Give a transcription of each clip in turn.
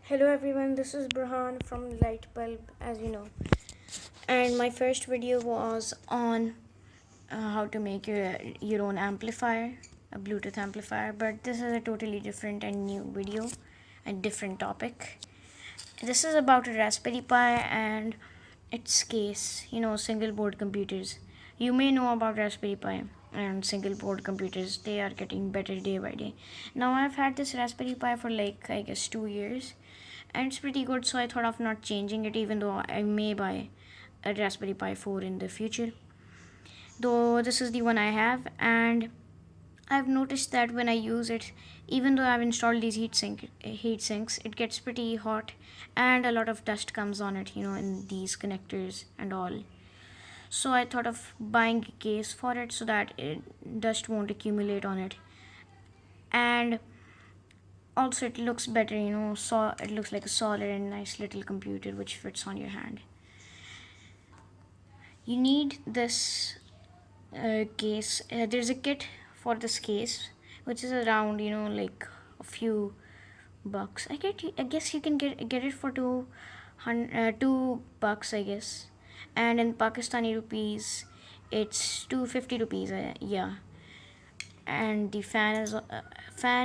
Hello everyone, this is Burhan from Lightbulb, as you know. And my first video was on how to make your own amplifier, a Bluetooth amplifier. But this is a totally different and new video, a different topic. This is about a Raspberry Pi and its case, single board computers. You may know about Raspberry Pi and single board computers. They are getting better day by day. Now I've had this Raspberry Pi for like I guess 2 years, and it's pretty good, so I thought of not changing it, even though I may buy a Raspberry Pi 4 in the future. Though this is the one I have, and I've noticed that when I use it, even though I've installed these heat sinks, it gets pretty hot and a lot of dust comes on it, in these connectors and all. So I thought of buying a case for it so that dust won't accumulate on it. And also it looks better, so it looks like a solid and nice little computer which fits on your hand. You need this case. There's a kit for this case which is around like a few bucks. I guess you can get it for $2 I guess, and in Pakistani rupees it's 250 rupees. Yeah. And the fan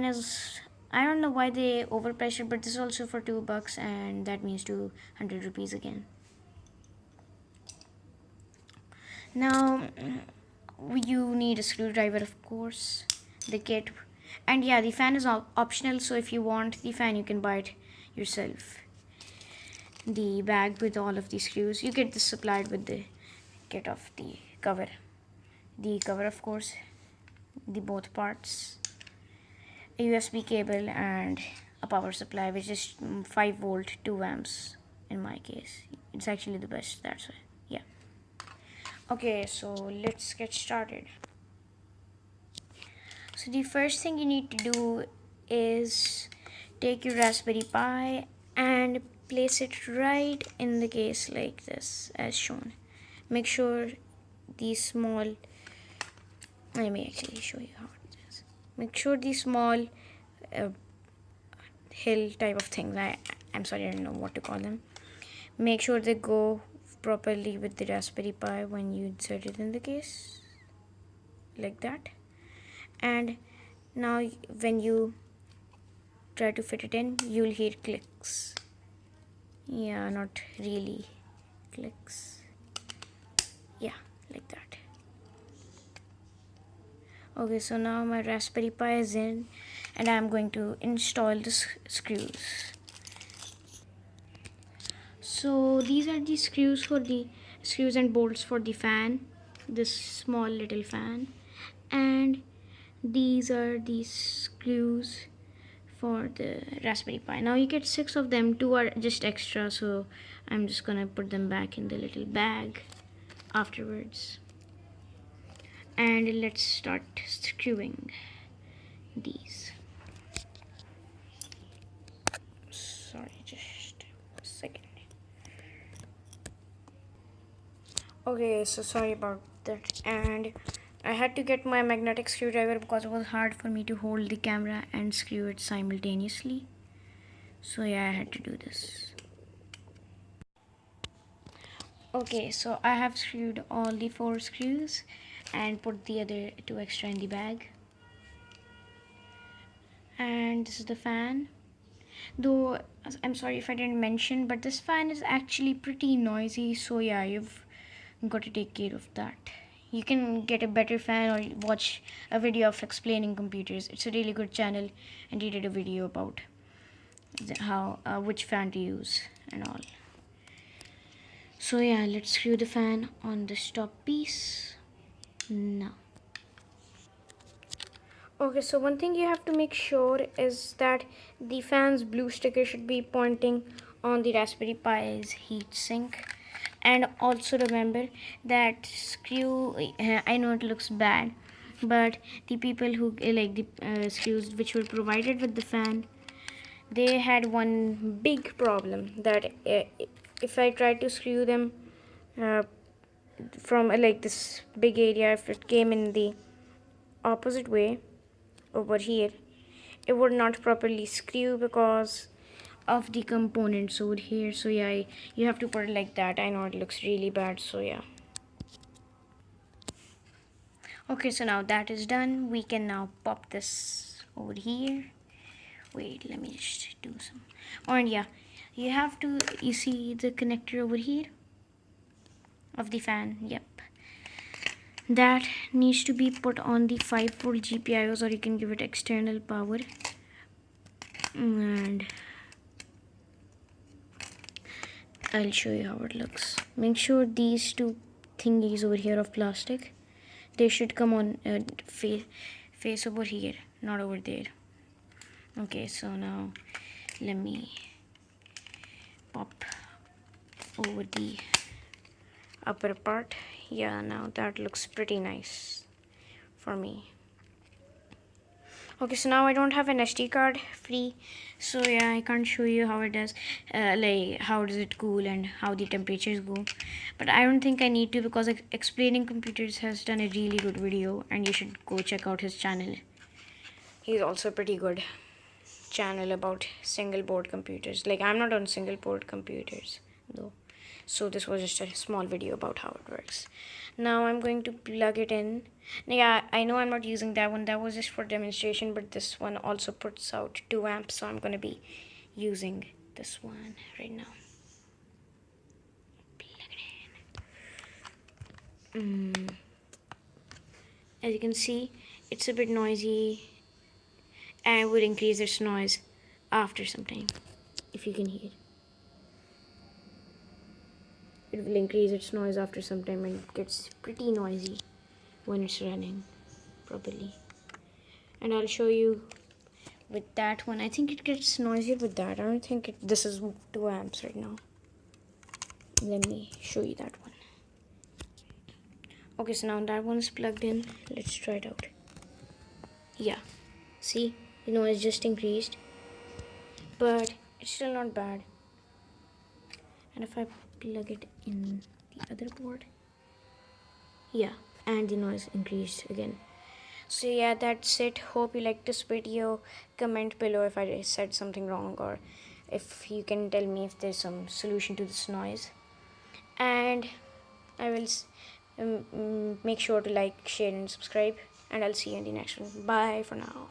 is I don't know why they overpriced it, but this is also for $2, and that means 200 rupees again. Now you need a screwdriver, of course, the kit, and yeah, the fan is optional, so if you want the fan you can buy it yourself. The bag with all of the screws, you get this supplied with the kit of the cover, of course, the both parts, a USB cable, and a power supply which is 5 volt 2 amps. In my case it's actually the best, that's why. Yeah. Okay, so let's get started. So the first thing you need to do is take your Raspberry Pi and place it right in the case like this as shown. Make sure these small, let me actually show you how it is. Make sure these small hill type of things, I'm sorry, I don't know what to call them, make sure they go properly with the Raspberry Pi when you insert it in the case like that. And now when you try to fit it in, you'll hear clicks. Yeah, not really clicks. Yeah, like that. Okay, so now my Raspberry Pi is in and I'm going to install the screws. So these are the screws and bolts for the fan, this small little fan, and these are the screws for the Raspberry Pi. Now you get 6 of them, 2 are just extra, so I'm just gonna put them back in the little bag afterwards. And let's start screwing these. Sorry, just a second. Okay, so sorry about that, and I had to get my magnetic screwdriver because it was hard for me to hold the camera and screw it simultaneously. So yeah, I had to do this. Okay, so I have screwed all the 4 screws and put the other 2 extra in the bag. And this is the fan. Though I'm sorry if I didn't mention, but this fan is actually pretty noisy, so yeah, you've got to take care of that. You can get a better fan or watch a video of Explaining Computers. It's a really good channel, and he did a video about how which fan to use and all. So yeah, let's screw the fan on this top piece now. Okay, so one thing you have to make sure is that the fan's blue sticker should be pointing on the Raspberry Pi's heatsink. And also remember that screw, I know it looks bad, but the people who like the screws which were provided with the fan, they had one big problem, that if I tried to screw them from like this big area, if it came in the opposite way over here, it would not properly screw because of the components over here. So yeah, you have to put it like that. I know it looks really bad, so yeah. Okay, so now that is done, we can now pop this over here. Wait, let me just do some. And yeah, you see the connector over here of the fan. Yep, that needs to be put on the 5-volt GPIOs, or you can give it external power. And I'll show you how it looks. Make sure these two thingies over here of plastic, they should come on face over here, not over there. Okay, so now let me pop over the upper part. Yeah, now that looks pretty nice for me. Okay, so now I don't have an SD card free, so yeah, I can't show you how it does, like how does it cool and how the temperatures go. But I don't think I need to, because Explaining Computers has done a really good video, and you should go check out his channel. He's also a pretty good channel about single board computers. Like, I'm not on single board computers though, so this was just a small video about how it works. Now I'm going to plug it in. Yeah, I know I'm not using that one, that was just for demonstration, but this one also puts out 2 amps, so I'm going to be using this one right now. Plug it in. As you can see, it's a bit noisy, and I would increase its noise after some time. If you can hear, it will increase its noise after some time, and it gets pretty noisy when it's running properly. And I'll show you with that one. I think it gets noisier with that. I don't think this is 2 amps right now. Let me show you that one. Okay, so now that one is plugged in. Let's try it out. Yeah, see, the noise just increased, but it's still not bad. And if I plug it in the other board, yeah, and the noise increased again. So yeah, that's it. Hope you liked this video. Comment below if I said something wrong, or if you can tell me if there's some solution to this noise. And I will make sure to like, share and subscribe, and I'll see you in the next one. Bye for now.